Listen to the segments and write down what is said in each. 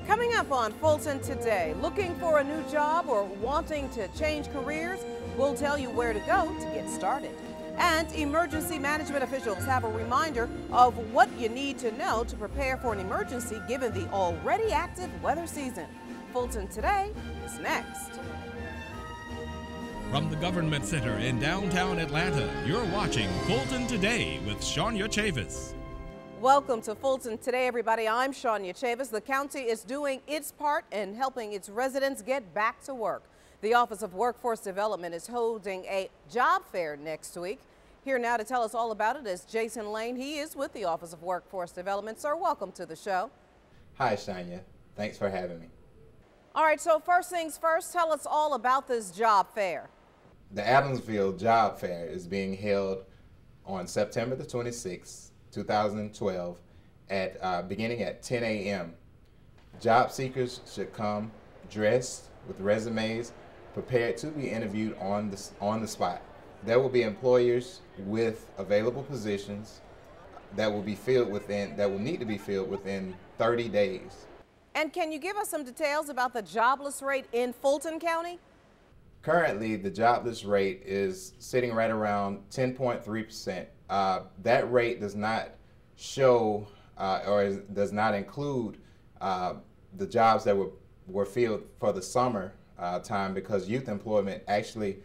Coming up on Fulton Today, looking for a new job or wanting to change careers? We'll tell you where to go to get started. And emergency management officials have a reminder of what you need to know to prepare for an emergency given the already active weather season. Fulton Today is next. From the Government Center in downtown Atlanta, you're watching Fulton Today with Shania Chavis. Welcome to Fulton Today, everybody. I'm Shania Chavis. The county is doing its part in helping its residents get back to work. The Office of Workforce Development is holding a job fair next week. Here now to tell us all about it is Jason Lane. He is with the Office of Workforce Development. Sir, welcome to the show. Hi, Shania. Thanks for having me. All right, so first things first, tell us all about this job fair. The Adamsville Job Fair is being held on September the 26th, 2012, beginning at 10 a.m. Job seekers should come dressed with resumes, prepared to be interviewed on the spot. There will be employers with available positions that will need to be filled within 30 days. And can you give us some details about the jobless rate in Fulton County? Currently, the jobless rate is sitting right around 10.3%. That rate does not show does not include the jobs that were filled for the summer time, because youth employment actually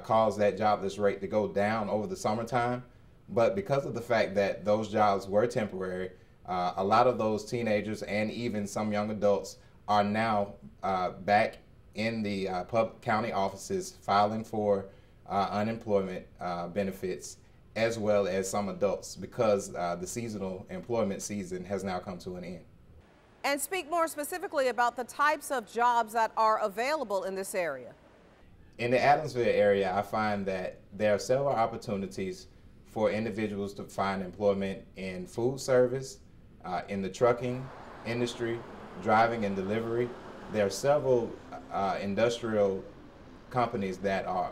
caused that jobless rate to go down over the summertime. But because of the fact that those jobs were temporary, a lot of those teenagers and even some young adults are now back in the county offices filing for unemployment benefits, as well as some adults, because the seasonal employment season has now come to an end. And speak more specifically about the types of jobs that are available in this area. In the Adamsville area, I find that there are several opportunities for individuals to find employment in food service, in the trucking industry, driving and delivery. There are several industrial companies that are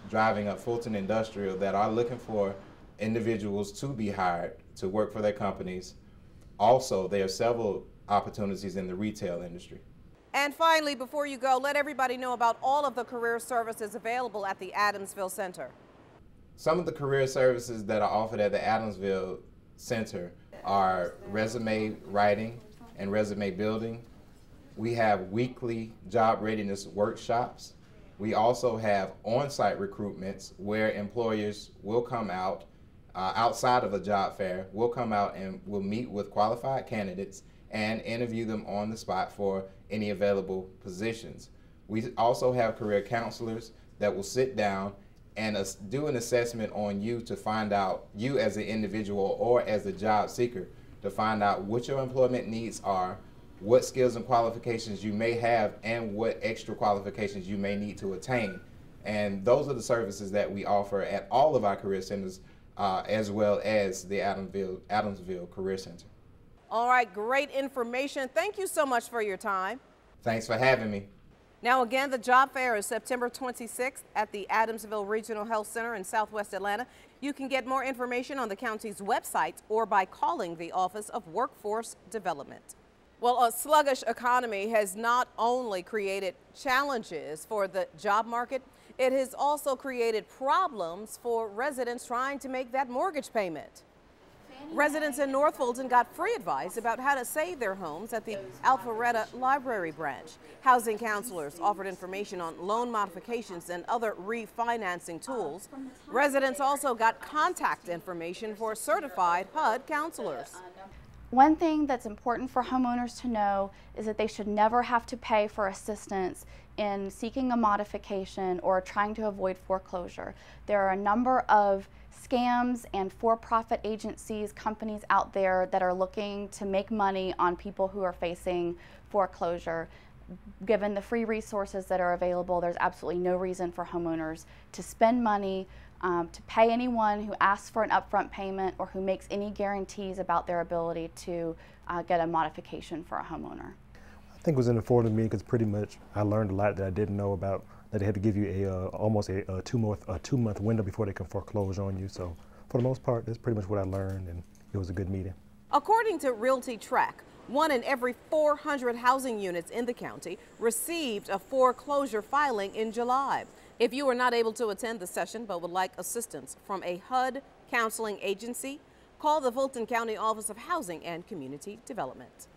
driving up Fulton Industrial that are looking for individuals to be hired to work for their companies. Also, there are several opportunities in the retail industry. And finally, before you go, let everybody know about all of the career services available at the Adamsville Center. Some of the career services that are offered at the Adamsville Center are resume writing and resume building. We have weekly job readiness workshops. We also have on-site recruitments where employers will come out outside of a job fair, will come out and will meet with qualified candidates and interview them on the spot for any available positions. We also have career counselors that will sit down and do an assessment on you to find out, you as an individual or as a job seeker, to find out what your employment needs are, what skills and qualifications you may have, and what extra qualifications you may need to attain. And those are the services that we offer at all of our career centers, as well as the Adamsville Career Center. All right, great information. Thank you so much for your time. Thanks for having me. Now again, the job fair is September 26th at the Adamsville Regional Health Center in Southwest Atlanta. You can get more information on the county's website or by calling the Office of Workforce Development. Well, a sluggish economy has not only created challenges for the job market, it has also created problems for residents trying to make that mortgage payment. Residents in North Fulton got free advice about how to save their homes at the Alpharetta Library branch. Housing counselors offered information on loan modifications and other refinancing tools. Residents also got contact information for certified HUD counselors. One thing that's important for homeowners to know is that they should never have to pay for assistance in seeking a modification or trying to avoid foreclosure. There are a number of scams and for-profit agencies, companies out there that are looking to make money on people who are facing foreclosure. Given the free resources that are available, there's absolutely no reason for homeowners to spend money to pay anyone who asks for an upfront payment or who makes any guarantees about their ability to get a modification for a homeowner. I think it was informative to me because pretty much I learned a lot that I didn't know about, that they had to give you almost a two-month window before they can foreclose on you. So for the most part, that's pretty much what I learned, and it was a good meeting. According to Realty Track, 1 in every 400 housing units in the county received a foreclosure filing in July. If you were not able to attend the session but would like assistance from a HUD counseling agency, call the Fulton County Office of Housing and Community Development.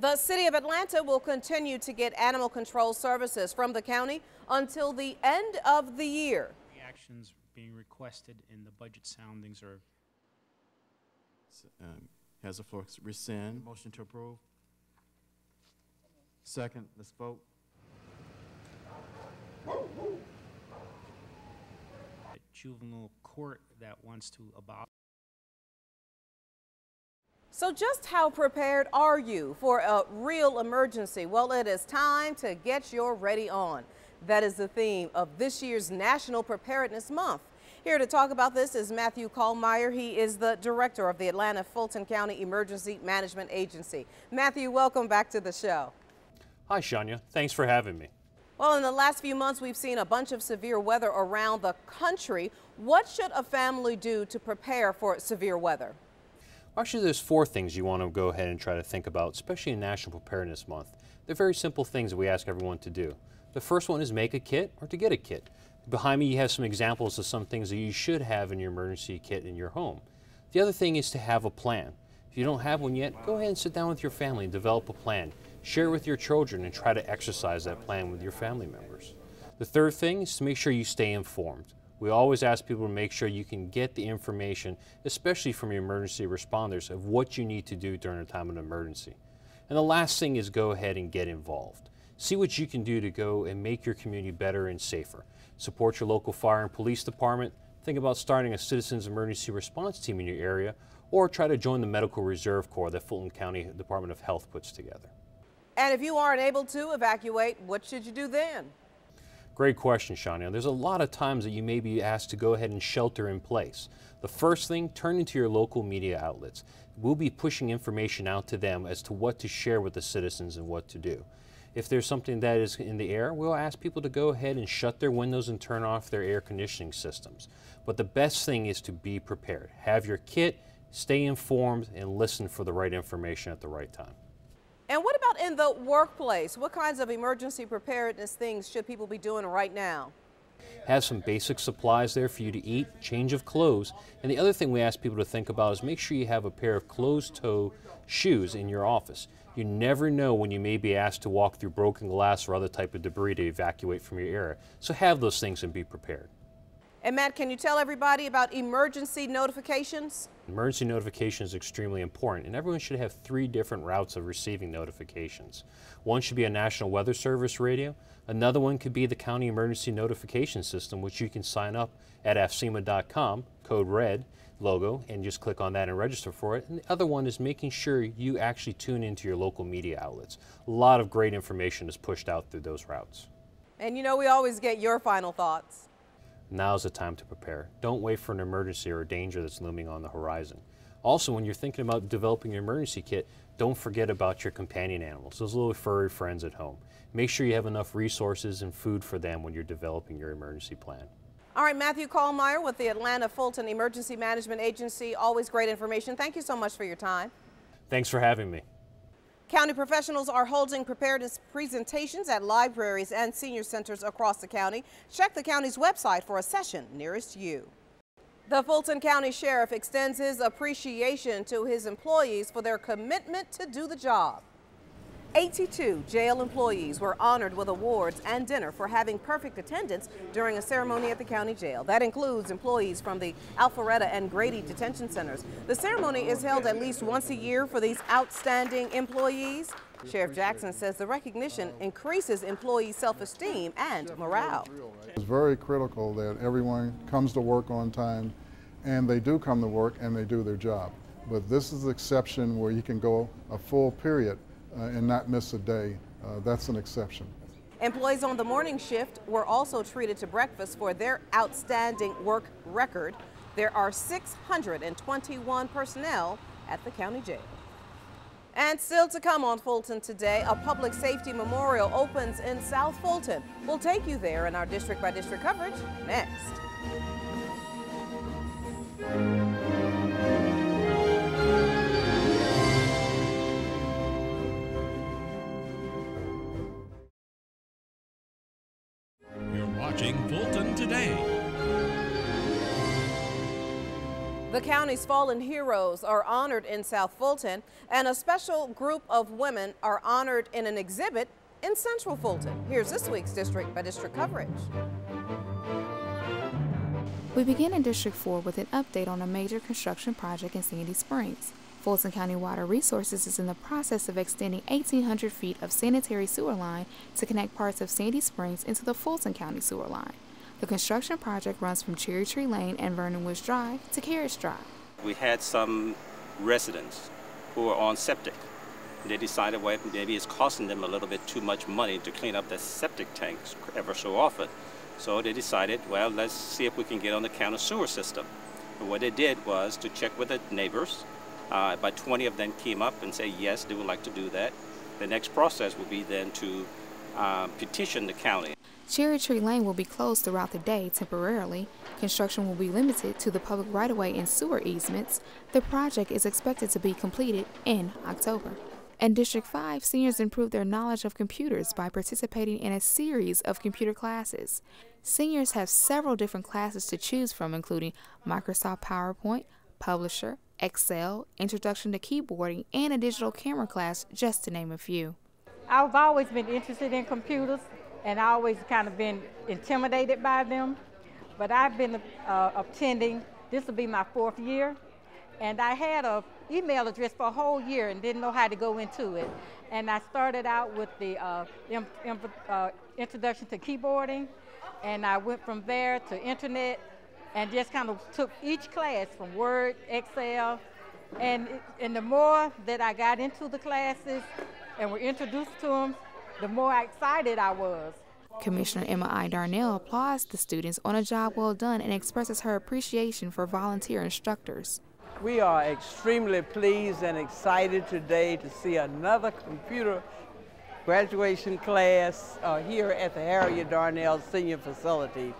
The City of Atlanta will continue to get animal control services from the county until the end of the year. The actions being requested in the budget soundings are has the floor. Rescind. motion to approve. Second. Let's vote. A juvenile court that wants to abolish. So just how prepared are you for a real emergency? Well, it is time to get your ready on. That is the theme of this year's National Preparedness Month. Here to talk about this is Matthew Kallmeyer. He is the director of the Atlanta Fulton County Emergency Management Agency. Matthew, welcome back to the show. Hi, Shania. Thanks for having me. Well, in the last few months, we've seen a bunch of severe weather around the country. What should a family do to prepare for severe weather? Actually, there's 4 things you want to go ahead and try to think about, especially in National Preparedness Month. They're very simple things that we ask everyone to do. The first one is make a kit or to get a kit. Behind me, you have some examples of some things that you should have in your emergency kit in your home. The other thing is to have a plan. If you don't have one yet, go ahead and sit down with your family and develop a plan. Share it with your children and try to exercise that plan with your family members. The third thing is to make sure you stay informed. We always ask people to make sure you can get the information, especially from your emergency responders, of what you need to do during a time of an emergency. And the last thing is go ahead and get involved. See what you can do to go and make your community better and safer. Support your local fire and police department. Think about starting a citizens emergency response team in your area, or try to join the Medical Reserve Corps that Fulton County Department of Health puts together. And if you aren't able to evacuate, what should you do then? Great question, Shania. There's a lot of times that you may be asked to go ahead and shelter in place. The first thing, turn into your local media outlets. We'll be pushing information out to them as to what to share with the citizens and what to do. If there's something that is in the air, we'll ask people to go ahead and shut their windows and turn off their air conditioning systems. But the best thing is to be prepared. Have your kit, stay informed, and listen for the right information at the right time. And what about in the workplace? What kinds of emergency preparedness things should people be doing right now? Have some basic supplies there for you to eat, change of clothes, and the other thing we ask people to think about is make sure you have a pair of closed-toe shoes in your office. You never know when you may be asked to walk through broken glass or other type of debris to evacuate from your area. So have those things and be prepared. And Matt, can you tell everybody about emergency notifications? Emergency notification is extremely important, and everyone should have 3 different routes of receiving notifications. One should be a National Weather Service radio. Another one could be the County Emergency Notification System, which you can sign up at afcema.com, code RED logo, and just click on that and register for it. And the other one is making sure you actually tune into your local media outlets. A lot of great information is pushed out through those routes. And you know, we always get your final thoughts. Now's the time to prepare. Don't wait for an emergency or a danger that's looming on the horizon. Also, when you're thinking about developing your emergency kit, don't forget about your companion animals, those little furry friends at home. Make sure you have enough resources and food for them when you're developing your emergency plan. All right, Matthew Kallmeyer with the Atlanta Fulton Emergency Management Agency. Always great information. Thank you so much for your time. Thanks for having me. County professionals are holding preparedness presentations at libraries and senior centers across the county. Check the county's website for a session nearest you. The Fulton County Sheriff extends his appreciation to his employees for their commitment to do the job. 82 jail employees were honored with awards and dinner for having perfect attendance during a ceremony at the county jail. That includes employees from the Alpharetta and Grady detention centers. The ceremony is held at least once a year for these outstanding employees. Sheriff Jackson says the recognition increases employee self-esteem and morale. It's very critical that everyone comes to work on time, and they do come to work and they do their job. But this is the exception where you can go a full period and not miss a day. That's an exception. Employees on the morning shift were also treated to breakfast for their outstanding work record. There are 621 personnel at the county jail. And still to come on Fulton today, a public safety memorial opens in South Fulton. We'll take you there in our district by district coverage next. watching Fulton Today. The county's fallen heroes are honored in South Fulton, and a special group of women are honored in an exhibit in Central Fulton. Here's this week's district-by-district coverage. We begin in District 4 with an update on a major construction project in Sandy Springs. Fulton County Water Resources is in the process of extending 1,800 feet of sanitary sewer line to connect parts of Sandy Springs into the Fulton County sewer line. The construction project runs from Cherry Tree Lane and Vernon Woods Drive to Carriage Drive. We had some residents who were on septic. They decided, well, maybe it's costing them a little bit too much money to clean up their septic tanks ever so often. So they decided, well, let's see if we can get on the county sewer system. And what they did was to check with the neighbors. About 20 of them came up and said, yes, they would like to do that. The next process would be then to petition the county. Cherry Tree Lane will be closed throughout the day temporarily. Construction will be limited to the public right-of-way and sewer easements. The project is expected to be completed in October. In District 5, seniors improved their knowledge of computers by participating in a series of computer classes. Seniors have several different classes to choose from, including Microsoft PowerPoint, Publisher, Excel, Introduction to Keyboarding, and a digital camera class, just to name a few. I've always been interested in computers, and I always kind of been intimidated by them. But I've been attending, this will be my 4th year, and I had an email address for a whole year and didn't know how to go into it. And I started out with the Introduction to Keyboarding, and I went from there to Internet, and just kind of took each class from Word, Excel, and the more that I got into the classes and were introduced to them, the more excited I was. Commissioner Emma I. Darnell applauds the students on a job well done and expresses her appreciation for volunteer instructors. We are extremely pleased and excited today to see another computer graduation class here at the Harriet Darnell Senior Facility.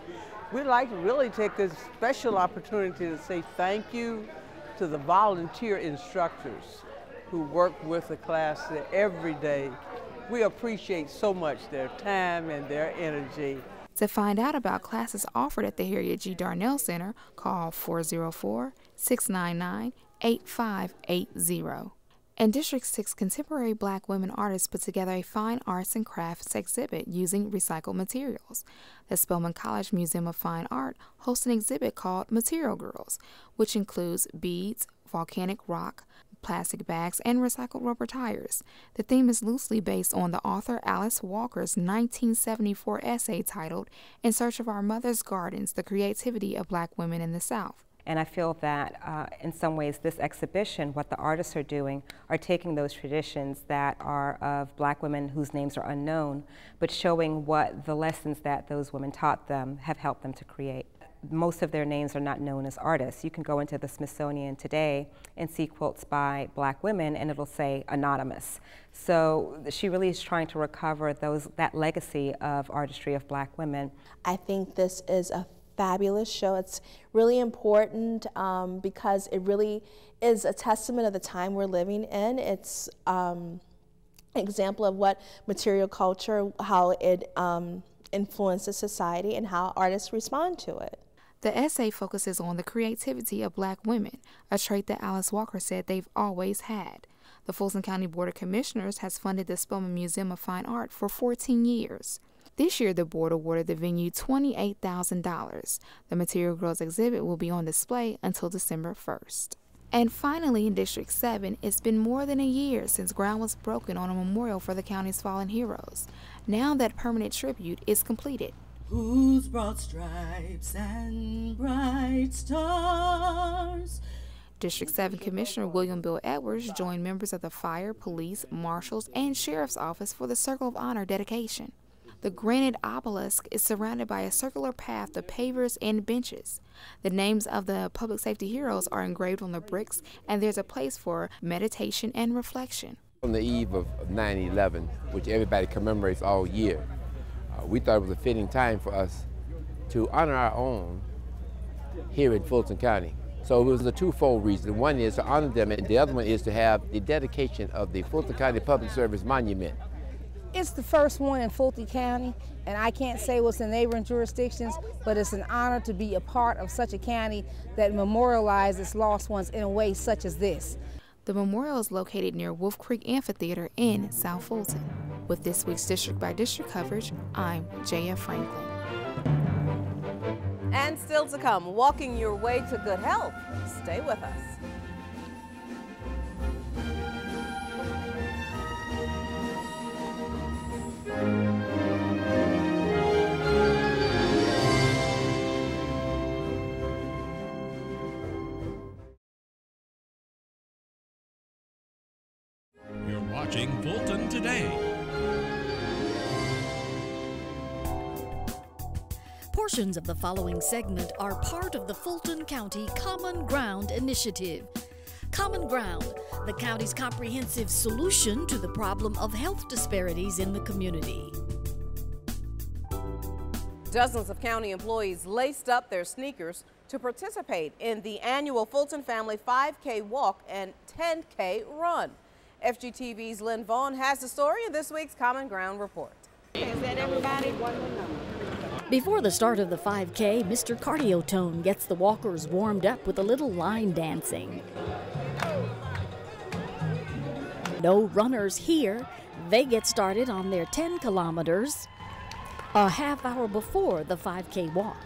We'd like to really take this special opportunity to say thank you to the volunteer instructors who work with the class every day. We appreciate so much their time and their energy. To find out about classes offered at the Harriet G. Darnell Center, call 404-699-8580. In District 6, contemporary black women artists put together a fine arts and crafts exhibit using recycled materials. The Spelman College Museum of Fine Art hosts an exhibit called Material Girls, which includes beads, volcanic rock, plastic bags, and recycled rubber tires. The theme is loosely based on the author Alice Walker's 1974 essay titled In Search of Our Mother's Gardens, The Creativity of Black Women in the South. And I feel that in some ways this exhibition, what the artists are doing, are taking those traditions that are of black women whose names are unknown, but showing what the lessons that those women taught them have helped them to create. Most of their names are not known as artists. You can go into the Smithsonian today and see quotes by black women and it'll say anonymous. So she really is trying to recover that legacy of artistry of black women. I think this is a fabulous show. It's really important because it really is a testament of the time we're living in. It's an example of what material culture, how it influences society and how artists respond to it. The essay focuses on the creativity of black women, a trait that Alice Walker said they've always had. The Fulton County Board of Commissioners has funded the Spelman Museum of Fine Art for 14 years. This year, the board awarded the venue $28,000. The Material Girls exhibit will be on display until December 1st. And finally, in District 7, it's been more than a year since ground was broken on a memorial for the county's fallen heroes. Now that permanent tribute is completed. Whose broad stripes and bright stars. District 7 Commissioner William Bill Edwards joined members of the fire, police, marshals, and sheriff's office for the Circle of Honor dedication. The granite obelisk is surrounded by a circular path of pavers and benches. The names of the public safety heroes are engraved on the bricks, and there's a place for meditation and reflection. On the eve of 9/11, which everybody commemorates all year, we thought it was a fitting time for us to honor our own here in Fulton County. So it was a twofold reason. One is to honor them, and the other one is to have the dedication of the Fulton County Public Service Monument It's the first one in Fulton County, and I can't say what's in neighboring jurisdictions, but it's an honor to be a part of such a county that memorializes lost ones in a way such as this. The memorial is located near Wolf Creek Amphitheater in South Fulton. With this week's District by District coverage, I'm J.F. Franklin. And still to come, walking your way to good health. Stay with us. You're watching Fulton Today. Portions of the following segment are part of the Fulton County Common Ground Initiative. Common Ground, the county's comprehensive solution to the problem of health disparities in the community. Dozens of county employees laced up their sneakers to participate in the annual Fulton Family 5K Walk and 10K Run. FGTV's Lynn Vaughn has the story in this week's Common Ground Report. Is that everybody? Before the start of the 5K, Mr. Cardio Tone gets the walkers warmed up with a little line dancing. No runners here. They get started on their 10 kilometers a half hour before the 5K walk.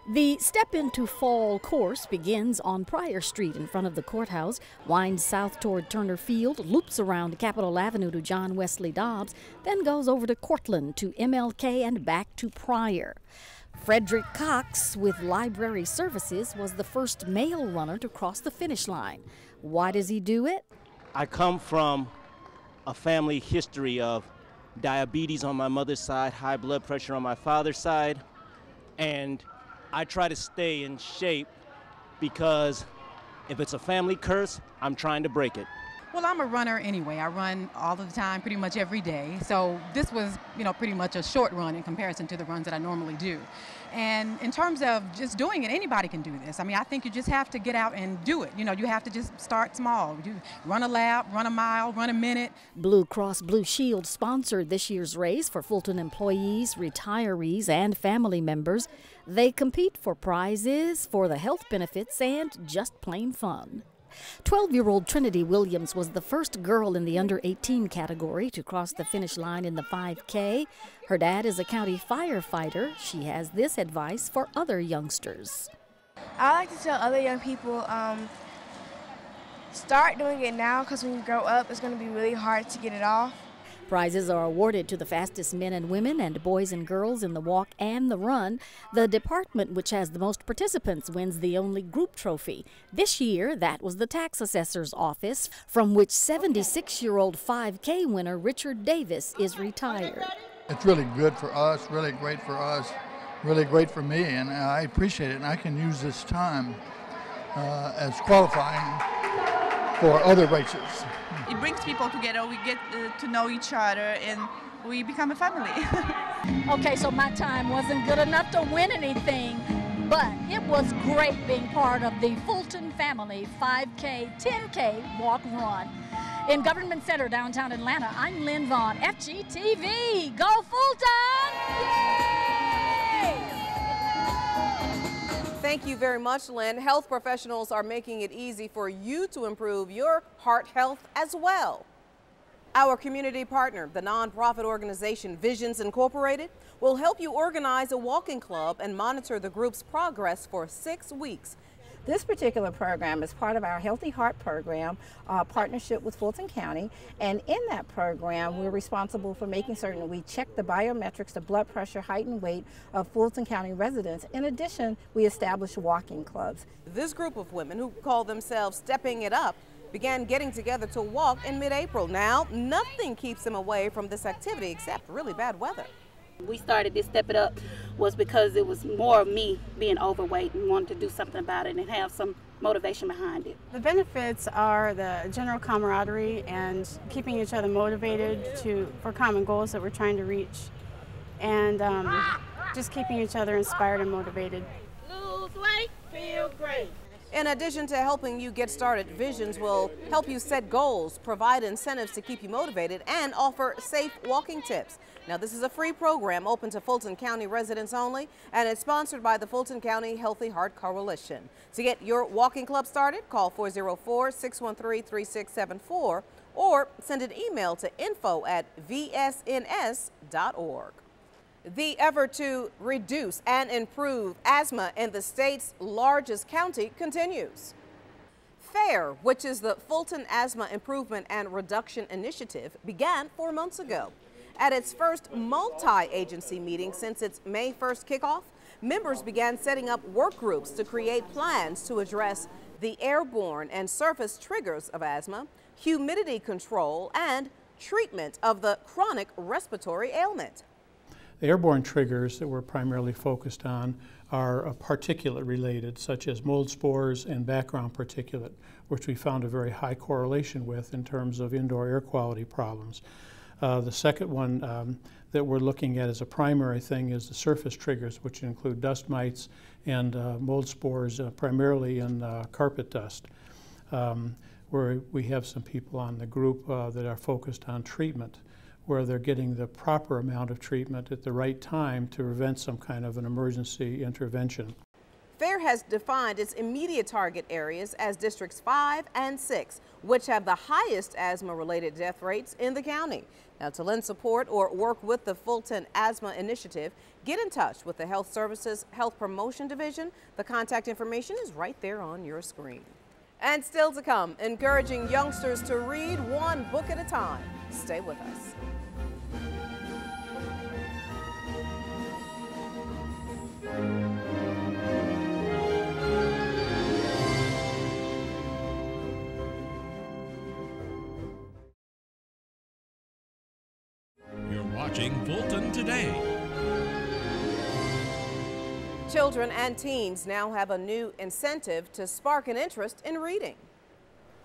The Step Into Fall course begins on Pryor Street in front of the courthouse, winds south toward Turner Field, loops around Capitol Avenue to John Wesley Dobbs, then goes over to Cortland to MLK and back to Pryor. Frederick Cox with Library Services was the first male runner to cross the finish line. Why does he do it? I come from a family history of diabetes on my mother's side, high blood pressure on my father's side, and I try to stay in shape because if it's a family curse, I'm trying to break it. Well, I'm a runner anyway. I run all of the time, pretty much every day. So this was, pretty much a short run in comparison to the runs that I normally do. And in terms of just doing it, anybody can do this. I mean, I think you just have to get out and do it. You have to just start small. You run a lap, run a mile, run a minute. Blue Cross Blue Shield sponsored this year's race for Fulton employees, retirees, and family members. They compete for prizes, for the health benefits, and just plain fun. 12-year-old Trinity Williams was the first girl in the under-18 category to cross the finish line in the 5K. Her dad is a county firefighter. She has this advice for other youngsters. I like to tell other young people, start doing it now, because when you grow up, it's going to be really hard to get it off. Prizes are awarded to the fastest men and women and boys and girls in the walk and the run. The department which has the most participants wins the only group trophy. This year, that was the tax assessor's office, from which 76-year-old 5K winner Richard Davis is retired. It's really good for us, really great for us, really great for me, and I appreciate it. And I can use this time as qualifying for other races. It brings people together, we get to know each other, and we become a family. Okay, so my time wasn't good enough to win anything, but it was great being part of the Fulton Family 5K, 10K walk run. In Government Center, downtown Atlanta, I'm Lynn Vaughn, FGTV. Go Fulton! Yay! Thank you very much, Lynn. Health professionals are making it easy for you to improve your heart health as well. Our community partner, the nonprofit organization Visions Incorporated, will help you organize a walking club and monitor the group's progress for 6 weeks. This particular program is part of our Healthy Heart program, partnership with Fulton County, and in that program we're responsible for making certain we check the biometrics, the blood pressure, height and weight of Fulton County residents. In addition, we establish walking clubs. This group of women, who call themselves Stepping It Up, began getting together to walk in mid-April. Now, nothing keeps them away from this activity except really bad weather. We started this Step It Up was because it was more of me being overweight and wanted to do something about it and have some motivation behind it. The benefits are the general camaraderie and keeping each other motivated for common goals that we're trying to reach, and just keeping each other inspired and motivated. Lose weight, feel great. In addition to helping you get started, Visions will help you set goals, provide incentives to keep you motivated, and offer safe walking tips. Now, this is a free program open to Fulton County residents only, and it's sponsored by the Fulton County Healthy Heart Coalition. To get your walking club started, call 404-613-3674 or send an email to info@vsns.org. The effort to reduce and improve asthma in the state's largest county continues. FAIR, which is the Fulton Asthma Improvement and Reduction Initiative, began 4 months ago. At its first multi-agency meeting since its May 1st kickoff, members began setting up work groups to create plans to address the airborne and surface triggers of asthma, humidity control, and treatment of the chronic respiratory ailment. The airborne triggers that we're primarily focused on are particulate related, such as mold spores and background particulate, which we found a very high correlation with in terms of indoor air quality problems. The second one that we're looking at as a primary thing is the surface triggers, which include dust mites and mold spores, primarily in carpet dust, where we have some people on the group that are focused on treatment, where they're getting the proper amount of treatment at the right time to prevent some kind of an emergency intervention. FAIR has defined its immediate target areas as Districts 5 and 6, which have the highest asthma-related death rates in the county. Now, to lend support or work with the Fulton Asthma Initiative, get in touch with the Health Services Health Promotion Division. The contact information is right there on your screen. And still to come, encouraging youngsters to read one book at a time. Stay with us. You're watching Fulton Today. Children and teens now have a new incentive to spark an interest in reading.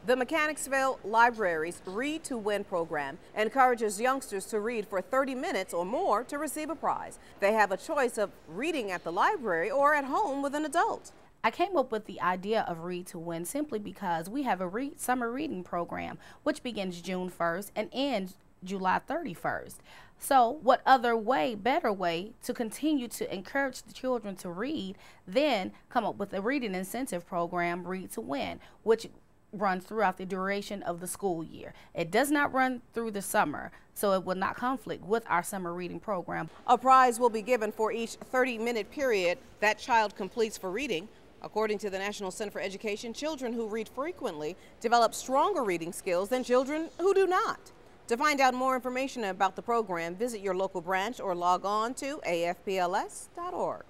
The Mechanicsville Library's Read to Win program encourages youngsters to read for 30 minutes or more to receive a prize. They have a choice of reading at the library or at home with an adult. I came up with the idea of Read to Win simply because we have a summer reading program which begins June 1st and ends July 31st. So what other way, better way to continue to encourage the children to read than come up with a reading incentive program, Read to Win, which runs throughout the duration of the school year. It does not run through the summer, so it will not conflict with our summer reading program. A prize will be given for each 30-minute period that child completes for reading. According to the National Center for Education, children who read frequently develop stronger reading skills than children who do not. To find out more information about the program, visit your local branch or log on to afpls.org.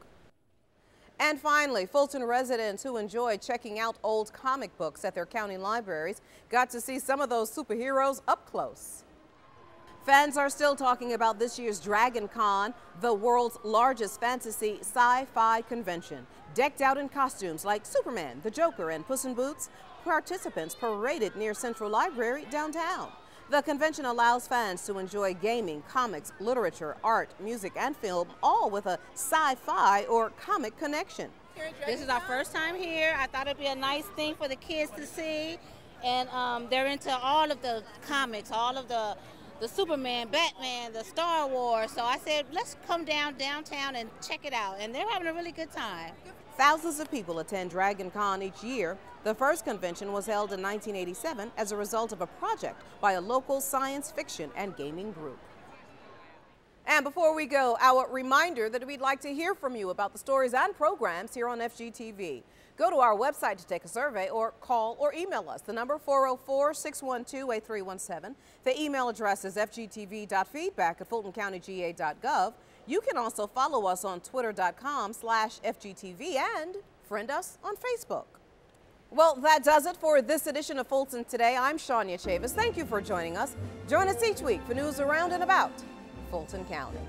And finally, Fulton residents who enjoy checking out old comic books at their county libraries got to see some of those superheroes up close. Fans are still talking about this year's Dragoncon, the world's largest fantasy sci-fi convention. Decked out in costumes like Superman, the Joker, and Puss in Boots, participants paraded near Central Library downtown. The convention allows fans to enjoy gaming, comics, literature, art, music, and film, all with a sci-fi or comic connection. This is our first time here. I thought it'd be a nice thing for the kids to see. And they're into all of the comics, all of the Superman, Batman, the Star Wars. So I said, let's come downtown and check it out. And they're having a really good time. Thousands of people attend Dragoncon each year. The first convention was held in 1987 as a result of a project by a local science fiction and gaming group. And before we go, our reminder that we'd like to hear from you about the stories and programs here on FGTV. Go to our website to take a survey or call or email us. The number 404-612-8317. The email address is fgtv.feedback@fultoncountyga.gov. You can also follow us on twitter.com/FGTV and friend us on Facebook. Well, that does it for this edition of Fulton Today. I'm Shania Chavis. Thank you for joining us. Join us each week for news around and about Fulton County.